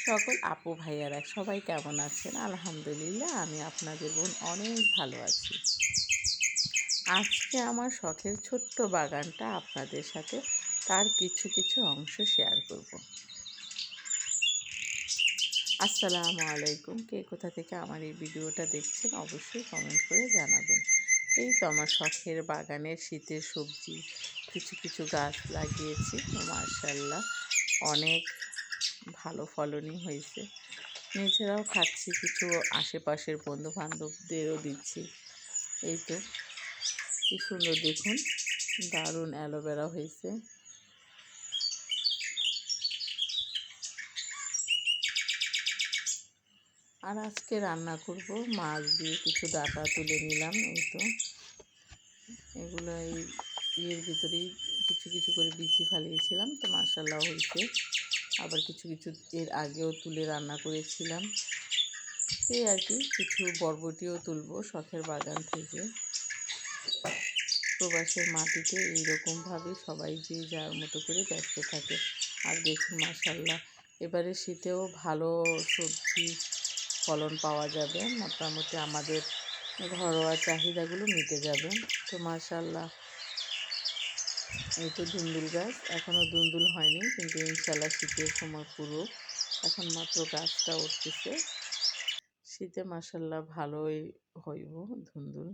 সকল আপু ভাইয়ারা সবাই কেমন আছেন? আলহামদুলিল্লাহ আমি আপনাদের বোন অনেক ভালো আছি। আজকে আমার শখের ছোট্ট বাগানটা আপনাদের সাথে তার কিছু অংশ শেয়ার করব। আসসালামু আলাইকুম। কে কোথা থেকে আমার এই ভিডিওটা দেখছেন অবশ্যই কমেন্ট করে জানাবেন। এই তো আমার শখের বাগানের শীতের সবজি কিছু গাছ লাগিয়েছি। মাশাআল্লাহ অনেক ভালো ফলনই হয়েছে। নিজেরাও খাচ্ছি, কিছু আশেপাশের বন্ধুবান্ধবদেরও দিচ্ছি। এই তো কি সুন্দর দেখুন, দারুণ অ্যালোভেরা হয়েছে। আর আজকে রান্না করব মাছ দিয়ে কিছু ডাঁটা তুলে নিলাম। এই তো এগুলো এই ইয়ের ভিতরেই কিছু করে বিচি ফালিয়েছিলাম, তো মাশাআল্লাহ হয়েছে। আবার কিছু এর আগেও তুলে রান্না করেছিলাম। এই আর কি, কিছু বরবটিও তুলবো শখের বাগান থেকে। প্রবাসের মাটিতে এইরকমভাবে সবাই যে যার মতো করে ব্যস্ত থাকে। আর দেখুন মাশাআল্লাহ এবারে শীতেও ভালো সবজি ফলন পাওয়া যাবে, মোটামুটি আমাদের ঘরোয়া চাহিদাগুলো মিটে যাবে। তো মাশাআল্লাহ এই তো ধুন্দুল গাছ, এখনও ধুন্দুল হয়নি, কিন্তু ইনশাল্লাহ শীতের সময় পুরো এখন মাত্র গাছটা উঠতেছে। শীতে মাশাআল্লাহ ভালোই হইব ধুন্দুল।